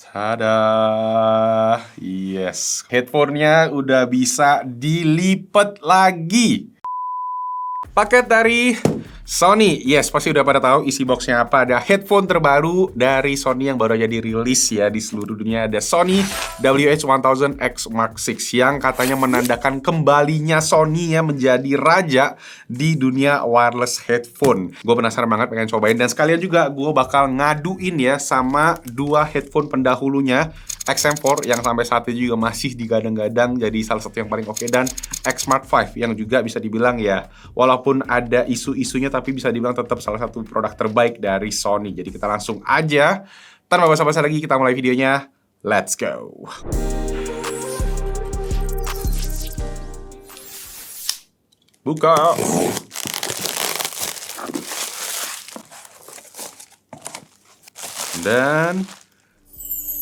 Tada, yes, headphone-nya udah bisa dilipat lagi. Paket dari Sony, yes, pasti udah pada tahu isi boxnya apa. Ada headphone terbaru dari Sony yang baru aja dirilis ya di seluruh dunia. Ada Sony WH-1000X Mark VI yang katanya menandakan kembalinya Sony ya menjadi raja di dunia wireless headphone. Gue penasaran banget pengen cobain, dan sekalian juga gue bakal ngaduin ya sama dua headphone pendahulunya, XM4 yang sampai saat ini juga masih digadang-gadang jadi salah satu yang paling oke, dan X Smart 5 yang juga bisa dibilang ya, walaupun ada isu-isunya tapi bisa dibilang tetap salah satu produk terbaik dari Sony. Jadi kita langsung aja, tanpa basa-basi lagi, kita mulai videonya. Let's go. Buka. Dan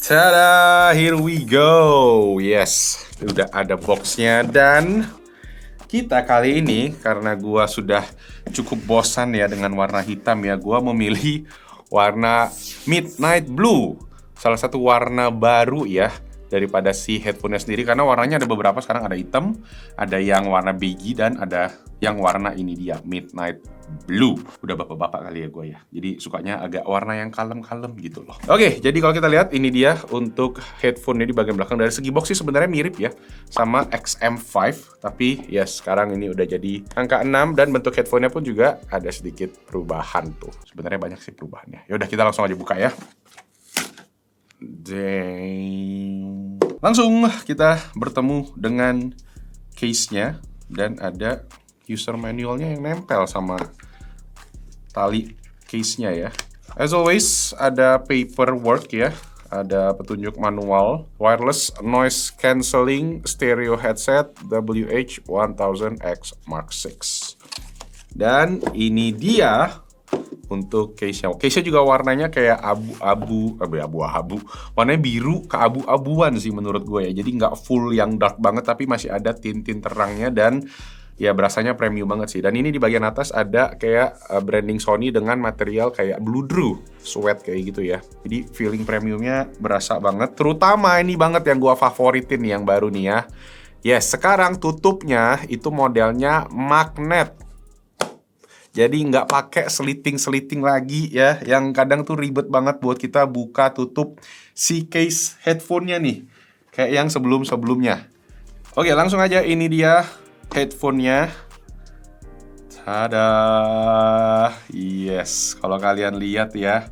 tada, here we go. Yes, udah ada boxnya, dan kita kali ini karena gua sudah cukup bosan ya dengan warna hitam ya, gua memilih warna Midnight Blue. Salah satu warna baru ya daripada si headphone-nya sendiri, karena warnanya ada beberapa. Sekarang ada hitam, ada yang warna beige, dan ada yang warna ini dia, Midnight Blue. Udah bapak-bapak kali ya gue ya, jadi sukanya agak warna yang kalem-kalem gitu loh. Oke, jadi kalau kita lihat ini dia untuk headphone-nya di bagian belakang. Dari segi box sih sebenarnya mirip ya sama XM5, tapi ya sekarang ini udah jadi angka 6, dan bentuk headphone-nya pun juga ada sedikit perubahan tuh. Sebenarnya banyak sih perubahannya. Yaudah, kita langsung aja buka ya. Langsung kita bertemu dengan case-nya, dan ada user manualnya yang nempel sama tali case-nya ya. As always, ada paperwork ya, ada petunjuk manual, wireless noise cancelling stereo headset WH-1000X Mark VI. Dan ini dia untuk case-nya. Case-nya juga warnanya kayak abu-abu, warnanya biru keabu-abuan sih menurut gue ya. Jadi nggak full yang dark banget, tapi masih ada tint-tint terangnya, dan ya berasanya premium banget sih. Dan ini di bagian atas ada kayak branding Sony dengan material kayak Blue Drew sweat kayak gitu ya. Jadi feeling premiumnya berasa banget. Terutama ini banget yang gue favoritin nih, yang baru nih ya. Yes, sekarang tutupnya itu modelnya magnet. Jadi nggak pakai seliting-seliting lagi ya, yang kadang tuh ribet banget buat kita buka tutup si case headphone-nya nih, kayak yang sebelum-sebelumnya. Oke, langsung aja, ini dia headphone-nya. Tada, yes, kalau kalian lihat ya,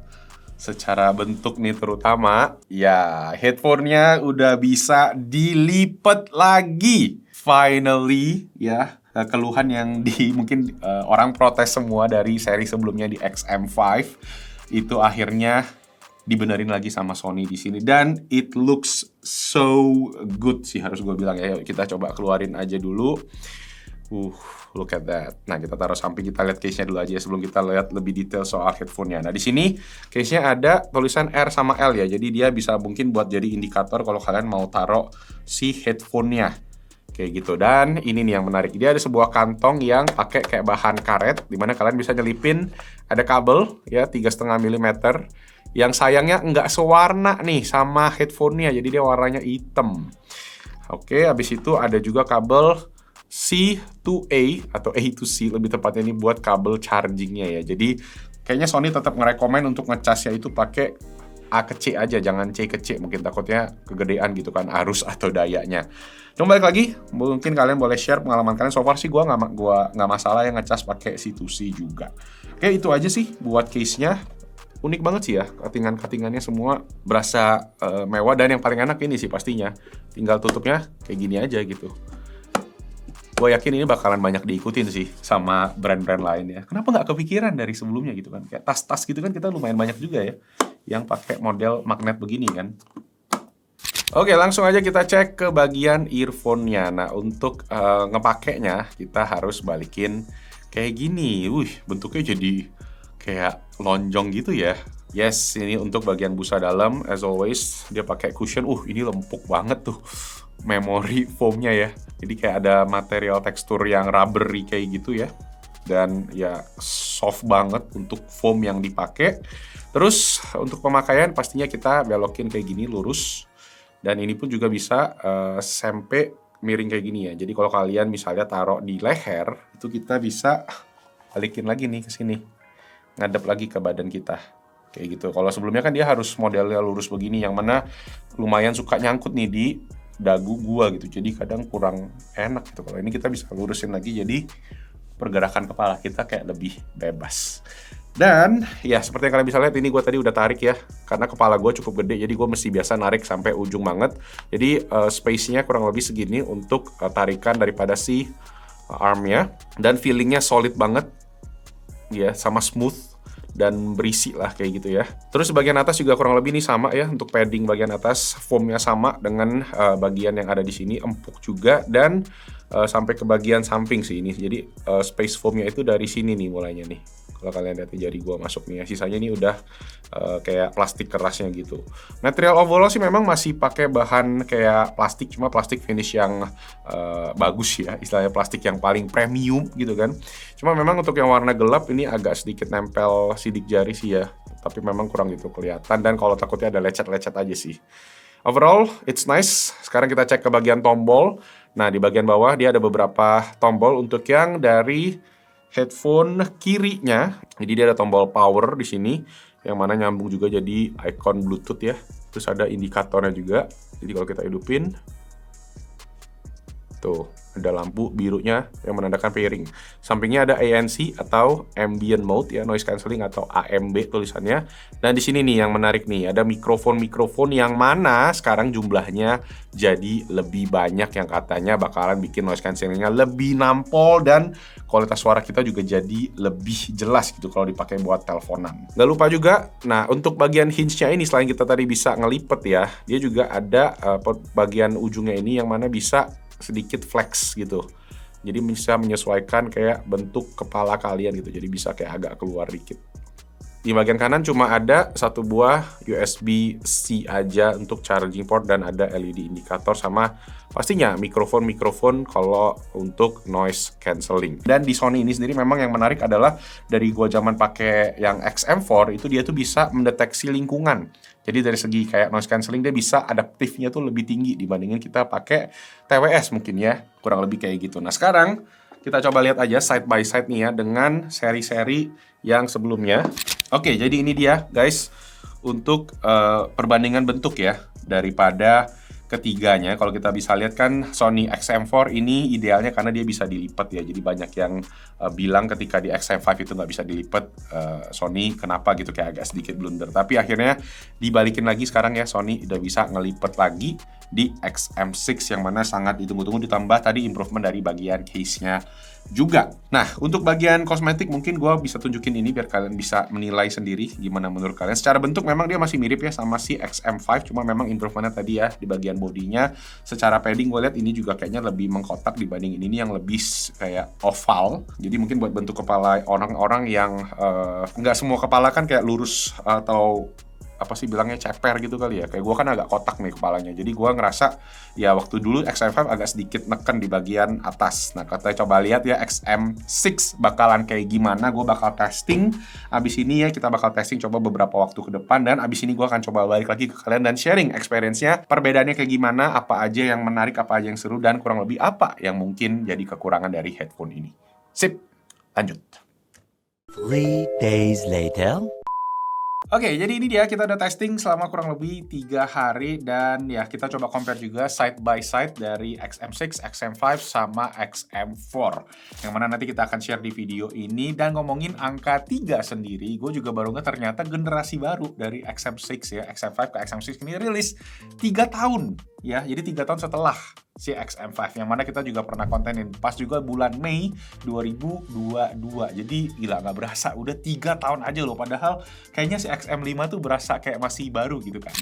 secara bentuk nih terutama, ya headphone-nya udah bisa dilipat lagi. Finally ya. Keluhan yang mungkin orang protes semua dari seri sebelumnya di XM5 itu akhirnya dibenerin lagi sama Sony di sini, dan it looks so good sih harus gue bilang ya. Yuk kita coba keluarin aja dulu. Look at that. Nah, kita taruh samping, kita lihat case-nya dulu aja sebelum kita lihat lebih detail soal headphone-nya. Nah, di sini case-nya ada tulisan R sama L ya. Jadi dia bisa mungkin buat jadi indikator kalau kalian mau taruh si headphone-nya. Kayak gitu. Dan ini nih yang menarik, dia ada sebuah kantong yang pakai kayak bahan karet, dimana kalian bisa nyelipin, ada kabel ya 3,5 mm, yang sayangnya nggak sewarna nih sama headphone-nya, jadi dia warnanya hitam. Oke, habis itu ada juga kabel C to A atau A to C lebih tepatnya, ini buat kabel chargingnya ya. Jadi kayaknya Sony tetap ngerekomen untuk ngecasnya itu pakai A ke C aja, jangan C ke C, mungkin takutnya kegedean gitu kan arus atau dayanya. Cuma balik lagi, mungkin kalian boleh share pengalaman kalian. So far sih gue nggak masalah yang ngecas pakai C to C juga. Oke, itu aja sih buat case-nya. Unik banget sih ya, cutting-cuttingannya semua berasa mewah, dan yang paling enak ini sih pastinya tinggal tutupnya kayak gini aja gitu. Gue yakin ini bakalan banyak diikutin sih sama brand-brand lain ya. Kenapa nggak kepikiran dari sebelumnya gitu kan? Kayak tas-tas gitu kan kita lumayan banyak juga ya yang pakai model magnet begini kan. Oke, langsung aja kita cek ke bagian earphone-nya. Nah, untuk ngepakainya kita harus balikin kayak gini. Bentuknya jadi kayak lonjong gitu ya. Yes, ini untuk bagian busa dalam. As always, dia pakai cushion. Ini lempuk banget tuh memory foam-nya ya. Jadi kayak ada material tekstur yang rubbery kayak gitu ya. dan ya soft banget untuk foam yang dipakai. Terus untuk pemakaian pastinya kita belokin kayak gini lurus, dan ini pun juga bisa sampai miring kayak gini ya. Jadi kalau kalian misalnya taruh di leher, itu kita bisa balikin lagi nih ke sini, ngadep lagi ke badan kita kayak gitu. Kalau sebelumnya kan dia harus modelnya lurus begini, yang mana lumayan suka nyangkut nih di dagu gua gitu, jadi kadang kurang enak gitu. Kalau ini kita bisa lurusin lagi, jadi pergerakan kepala kita kayak lebih bebas. Dan ya seperti yang kalian bisa lihat, ini gue tadi udah tarik ya, karena kepala gue cukup gede, jadi gue mesti biasa narik sampai ujung banget. Jadi space-nya kurang lebih segini untuk tarikan daripada si arm-nya, dan feeling-nya solid banget ya, sama smooth dan berisi lah kayak gitu ya. Terus bagian atas juga kurang lebih nih sama ya, untuk padding bagian atas foamnya sama dengan bagian yang ada di sini, empuk juga, dan sampai ke bagian samping sih ini. Jadi space foamnya itu dari sini nih mulainya nih. Kalau kalian lihat jari gua masuk nih ya, sisanya ini udah kayak plastik kerasnya gitu. Material overall sih memang masih pakai bahan kayak plastik, cuma plastik finish yang bagus ya, istilahnya plastik yang paling premium gitu kan. Cuma memang untuk yang warna gelap ini agak sedikit nempel sidik jari sih ya, tapi memang kurang gitu kelihatan, dan kalau takutnya ada lecet-lecet aja sih. Overall, it's nice. Sekarang kita cek ke bagian tombol. Nah, di bagian bawah dia ada beberapa tombol untuk yang dari headphone kirinya. Jadi dia ada tombol power di sini, yang mana nyambung juga jadi icon Bluetooth ya. Terus ada indikatornya juga. Jadi kalau kita hidupin, tuh ada lampu birunya yang menandakan pairing. Sampingnya ada ANC atau ambient mode ya, noise cancelling atau AMB tulisannya. Dan di sini nih yang menarik nih, ada mikrofon yang mana sekarang jumlahnya jadi lebih banyak, yang katanya bakalan bikin noise cancellingnya lebih nampol, dan kualitas suara kita juga jadi lebih jelas gitu kalau dipakai buat teleponan. Gak lupa juga, nah untuk bagian hinge-nya ini, selain kita tadi bisa ngelipet ya, dia juga ada bagian ujungnya ini yang mana bisa sedikit flex gitu. Jadi bisa menyesuaikan kayak bentuk kepala kalian gitu. Jadi bisa kayak agak keluar dikit. Di bagian kanan cuma ada satu buah USB-C aja untuk charging port, dan ada LED indikator sama pastinya mikrofon kalau untuk noise cancelling. Dan di Sony ini sendiri memang yang menarik adalah dari gua zaman pakai yang XM4 itu, dia tuh bisa mendeteksi lingkungan. Jadi dari segi kayak noise cancelling dia bisa adaptifnya tuh lebih tinggi dibandingin kita pakai TWS mungkin ya, kurang lebih kayak gitu. Nah sekarang kita coba lihat aja side by side nih ya dengan seri-seri yang sebelumnya. Oke, jadi ini dia guys untuk perbandingan bentuk ya daripada ketiganya. Kalau kita bisa lihat kan Sony XM4 ini idealnya karena dia bisa dilipat ya. Jadi banyak yang bilang ketika di XM5 itu nggak bisa dilipat, Sony kenapa gitu, kayak agak sedikit blunder. Tapi akhirnya dibalikin lagi sekarang ya, Sony udah bisa ngelipet lagi di XM6 yang mana sangat ditunggu-tunggu, ditambah tadi improvement dari bagian case-nya juga. Nah, untuk bagian kosmetik mungkin gue bisa tunjukin ini biar kalian bisa menilai sendiri gimana menurut kalian. Secara bentuk memang dia masih mirip ya sama si XM5, cuma memang improvementnya tadi ya di bagian bodinya. Secara padding gue lihat ini juga kayaknya lebih mengkotak dibanding ini yang lebih kayak oval. Jadi mungkin buat bentuk kepala orang-orang yang nggak semua kepala kan kayak lurus atau apa sih bilangnya, ceper gitu kali ya. Kayak gue kan agak kotak nih kepalanya. Jadi gue ngerasa ya waktu dulu XM5 agak sedikit neken di bagian atas. Nah kita coba lihat ya XM6 bakalan kayak gimana. Gue bakal testing abis ini ya, kita bakal testing coba beberapa waktu ke depan. Dan abis ini gue akan coba balik lagi ke kalian dan sharing experience-nya, perbedaannya kayak gimana, apa aja yang menarik, apa aja yang seru, dan kurang lebih apa yang mungkin jadi kekurangan dari headphone ini. Sip, lanjut. 3 days later. Oke, jadi ini dia, kita udah testing selama kurang lebih 3 hari, dan ya kita coba compare juga side by side dari XM6, XM5 sama XM4, yang mana nanti kita akan share di video ini. Dan ngomongin angka 3 sendiri, gue juga baru nggak ternyata generasi baru dari XM6 ya, XM5 ke XM6 ini rilis 3 tahun ya, jadi 3 tahun setelah si XM5, yang mana kita juga pernah kontenin pas juga bulan Mei 2022. Jadi gila, nggak berasa udah 3 tahun aja loh, padahal kayaknya si XM5 tuh berasa kayak masih baru gitu kan.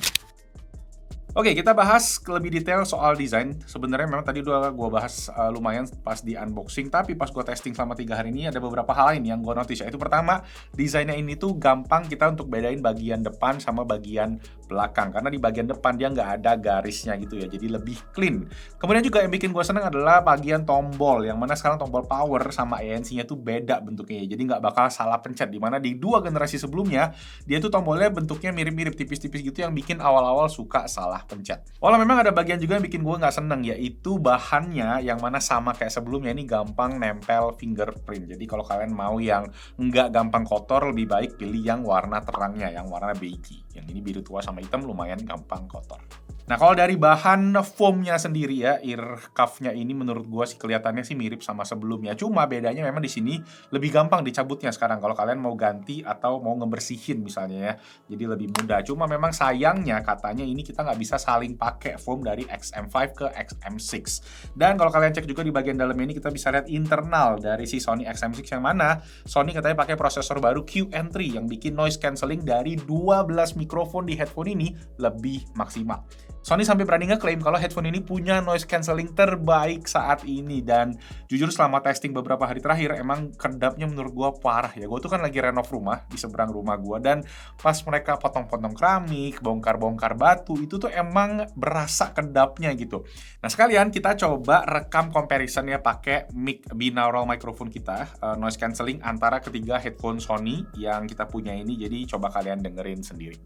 Oke, kita bahas lebih detail soal desain. Sebenarnya memang tadi udah gue bahas lumayan pas di unboxing, tapi pas gue testing selama 3 hari ini ada beberapa hal lain yang gue notice. Yaitu pertama, desainnya ini tuh gampang kita untuk bedain bagian depan sama bagian belakang, karena di bagian depan dia nggak ada garisnya gitu ya, jadi lebih clean. Kemudian juga yang bikin gue seneng adalah bagian tombol, yang mana sekarang tombol power sama ANC-nya tuh beda bentuknya ya, jadi nggak bakal salah pencet, dimana di dua generasi sebelumnya dia tuh tombolnya bentuknya mirip-mirip tipis-tipis gitu yang bikin awal-awal suka salah pencet. Walau memang ada bagian juga yang bikin gue nggak seneng, yaitu bahannya yang mana sama kayak sebelumnya, ini gampang nempel fingerprint. Jadi kalau kalian mau yang nggak gampang kotor, lebih baik pilih yang warna terangnya, yang warna beige. Yang ini biru tua sama hitam lumayan gampang kotor. Nah, kalau dari bahan foamnya sendiri ya, ear cuff-nya ini menurut gua sih kelihatannya sih mirip sama sebelumnya. Cuma bedanya memang di sini lebih gampang dicabutnya sekarang kalau kalian mau ganti atau mau ngebersihin misalnya ya. Jadi lebih mudah. Cuma memang sayangnya katanya ini kita nggak bisa saling pakai foam dari XM5 ke XM6. Dan kalau kalian cek juga di bagian dalamnya ini kita bisa lihat internal dari si Sony XM6 yang mana Sony katanya pakai prosesor baru QN3 yang bikin noise cancelling dari 12 mikrofon di headphone ini lebih maksimal. Sony sampai berani ngeklaim kalau headphone ini punya noise cancelling terbaik saat ini, dan jujur selama testing beberapa hari terakhir emang kedapnya menurut gua parah ya. Gua tuh kan lagi renov rumah di seberang rumah gua, dan pas mereka potong-potong keramik, bongkar-bongkar batu, itu tuh emang berasa kedapnya gitu. Nah, sekalian kita coba rekam comparison ya pakai mic binaural microphone kita, noise cancelling antara ketiga headphone Sony yang kita punya ini. Jadi coba kalian dengerin sendiri.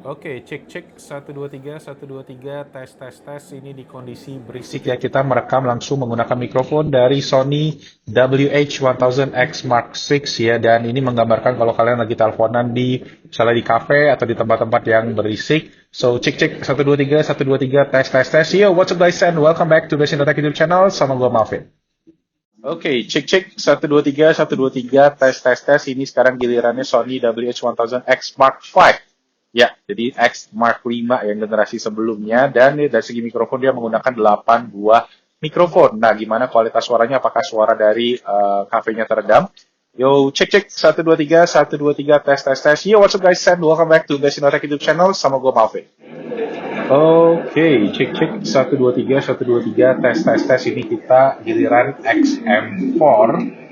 Oke, cek 1 2 3 1 2 3 tes. Ini di kondisi berisik ya, kita merekam langsung menggunakan mikrofon dari Sony WH-1000X Mark VI ya, dan ini menggambarkan kalau kalian lagi teleponan di misalnya di cafe atau di tempat-tempat yang berisik. So cek 1 2 3 1 2 3 tes. Yo, what's up guys and welcome back to Best Tech YouTube channel sama gue Malvin. Oke, cek 1 2 3 1 2 3 tes. Ini sekarang gilirannya Sony WH-1000X Mark V. Ya, jadi X Mark V yang generasi sebelumnya, dan dari segi mikrofon dia menggunakan 8 buah mikrofon. Nah, gimana kualitas suaranya? Apakah suara dari kafenya teredam? Yo, cek 1 2 3 1 2 3 tes. Yo, what's up guys and welcome back to Best Tech YouTube channel sama gue Malvin. Oke, cek 1 2 3 1 2 3 tes. Ini kita giliran XM4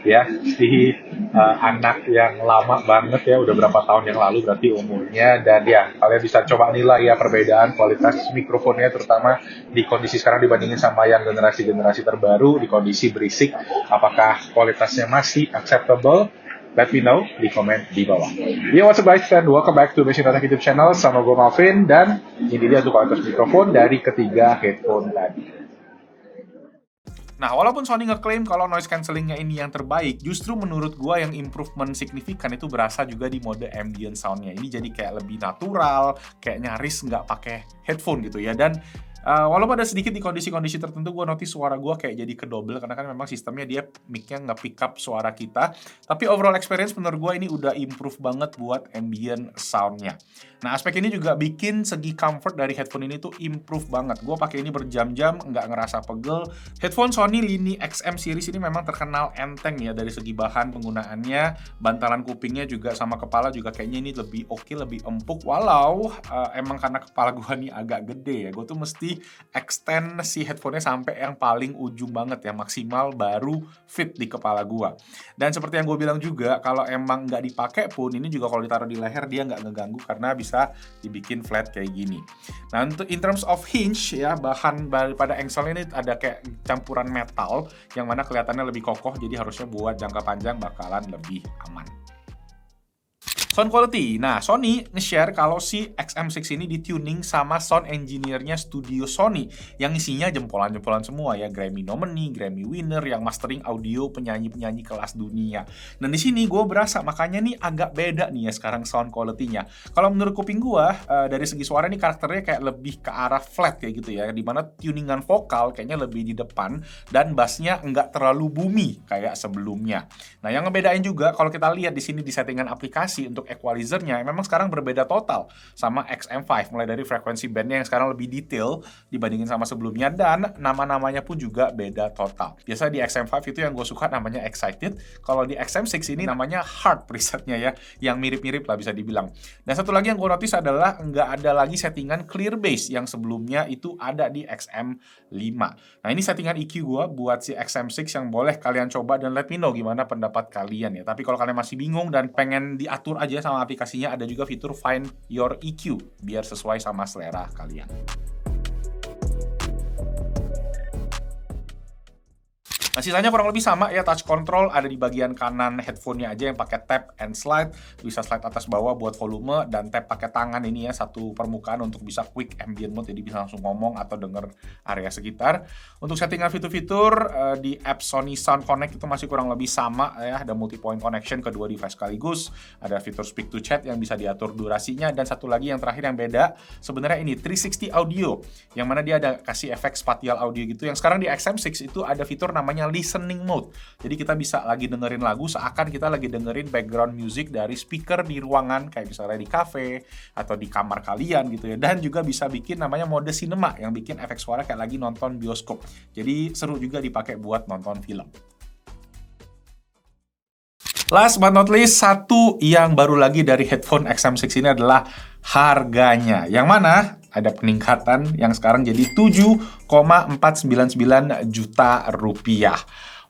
ya, di anak yang lama banget ya, udah berapa tahun yang lalu berarti umurnya, dan ya kalian bisa coba nilai ya perbedaan kualitas mikrofonnya, terutama di kondisi sekarang dibandingin sama yang generasi terbaru di kondisi berisik, apakah kualitasnya masih acceptable? Let me know di komen di bawah. Yo, what's up guys and welcome back to Best Tech YouTube channel sama gue Malvin, dan ini dia tuh kualitas mikrofon dari ketiga headphone tadi. Nah, walaupun Sony ngeklaim kalau noise cancellingnya ini yang terbaik, justru menurut gua yang improvement signifikan itu berasa juga di mode ambient soundnya. Ini jadi kayak lebih natural, kayak nyaris nggak pakai headphone gitu ya. Dan walaupun ada sedikit di kondisi-kondisi tertentu gue notice suara gue kayak jadi kedobel, karena kan memang sistemnya dia mic-nya nge-pick up suara kita. Tapi overall experience menurut gue ini udah improve banget buat ambient soundnya. Nah, aspek ini juga bikin segi comfort dari headphone ini tuh improve banget. Gue pakai ini berjam-jam, nggak ngerasa pegel. Headphone Sony lini XM series ini memang terkenal enteng ya dari segi bahan penggunaannya. Bantalan kupingnya juga sama kepala juga kayaknya ini lebih oke, lebih empuk. Walau emang karena kepala gue nih agak gede ya, gue tuh mesti extend si headphone-nya sampai yang paling ujung banget ya, maksimal baru fit di kepala gua. Dan seperti yang gue bilang juga, kalau emang nggak dipakai pun ini juga kalau ditaruh di leher dia nggak ngeganggu karena bisa dibikin flat kayak gini. Nah, untuk in terms of hinge ya, bahan daripada engsel ini ada kayak campuran metal yang mana kelihatannya lebih kokoh, jadi harusnya buat jangka panjang bakalan lebih aman. Sound quality. Nah, Sony nge-share kalau si XM6 ini di-tuning sama sound engineer-nya studio Sony yang isinya jempolan-jempolan semua ya, Grammy nominee, Grammy winner yang mastering audio penyanyi-penyanyi kelas dunia. Dan di sini gue berasa makanya nih agak beda nih ya sekarang sound quality-nya. Kalau menurut kuping gue dari segi suara nih karakternya kayak lebih ke arah flat kayak gitu ya, dimana tuningan vokal kayaknya lebih di depan dan bassnya nggak terlalu boomy kayak sebelumnya. Nah, yang ngebedain juga kalau kita lihat di sini di settingan aplikasi untuk equalizer-nya memang sekarang berbeda total sama XM5, mulai dari frekuensi bandnya yang sekarang lebih detail dibandingin sama sebelumnya, dan nama-namanya pun juga beda total. Biasa di XM5 itu yang gue suka namanya Excited, kalau di XM6 ini namanya Heart presetnya ya, yang mirip-mirip lah bisa dibilang. Dan satu lagi yang gue notice adalah nggak ada lagi settingan clear bass yang sebelumnya itu ada di XM5. Nah, ini settingan EQ gue buat si XM6 yang boleh kalian coba dan let me know gimana pendapat kalian ya. Tapi kalau kalian masih bingung dan pengen diatur aja sama aplikasinya, ada juga fitur Find Your EQ biar sesuai sama selera kalian. Nah, sisanya kurang lebih sama ya, touch control ada di bagian kanan headphone-nya aja yang pakai tap and slide, bisa slide atas bawah buat volume, dan tap pakai tangan ini ya, satu permukaan untuk bisa quick ambient mode, jadi bisa langsung ngomong atau denger area sekitar. Untuk settingan fitur-fitur di app Sony Sound Connect itu masih kurang lebih sama ya, ada multi point connection kedua device sekaligus, ada fitur speak to chat yang bisa diatur durasinya, dan satu lagi yang terakhir yang beda sebenarnya ini 360 audio, yang mana dia ada kasih efek spatial audio gitu, yang sekarang di XM6 itu ada fitur namanya listening mode. Jadi kita bisa lagi dengerin lagu seakan kita lagi dengerin background music dari speaker di ruangan, kayak misalnya di cafe atau di kamar kalian gitu ya. Dan juga bisa bikin namanya mode cinema yang bikin efek suara kayak lagi nonton bioskop. Jadi seru juga dipakai buat nonton film. Last but not least, satu yang baru lagi dari headphone XM6 ini adalah harganya. Yang mana ada peningkatan yang sekarang jadi 7,499 juta rupiah.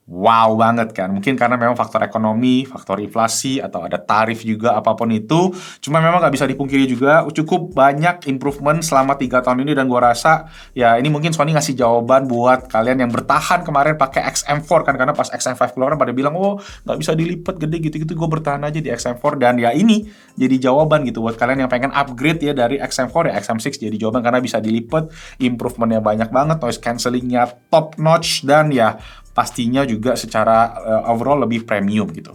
Wow banget kan, mungkin karena memang faktor ekonomi, faktor inflasi, atau ada tarif juga, apapun itu. Cuma memang nggak bisa dipungkiri juga, cukup banyak improvement selama 3 tahun ini, dan gua rasa ya ini mungkin Sony ngasih jawaban buat kalian yang bertahan kemarin pakai XM4 kan, karena pas XM5 keluar pada bilang, oh nggak bisa dilipat gede gitu-gitu, gue bertahan aja di XM4, dan ya ini jadi jawaban gitu buat kalian yang pengen upgrade ya dari XM4 ya XM6, jadi jawaban karena bisa dilipat, improvementnya banyak banget, noise cancellingnya top notch, dan ya pastinya juga secara overall lebih premium gitu.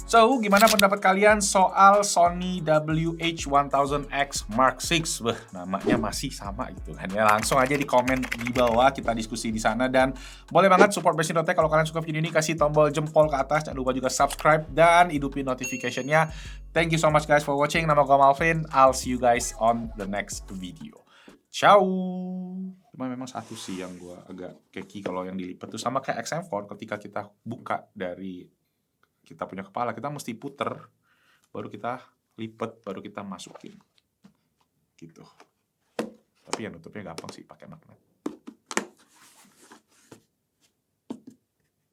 So, gimana pendapat kalian soal Sony WH-1000X Mark VI? Namanya masih sama gitu kan ya. Langsung aja di komen di bawah, kita diskusi di sana. Dan boleh banget support Best-in-Tech kalau kalian suka video ini, kasih tombol jempol ke atas. Jangan lupa juga subscribe dan hidupin notification-nya. Thank you so much guys for watching. Nama gue Malvin. I'll see you guys on the next video. Ciao! Cuma memang satu sih yang gue agak keki kalau yang dilipat tuh sama kayak XM4, ketika kita buka dari kita punya kepala, kita mesti puter, baru kita lipat, baru kita masukin gitu. Tapi yang nutupnya gampang sih pakai magnet.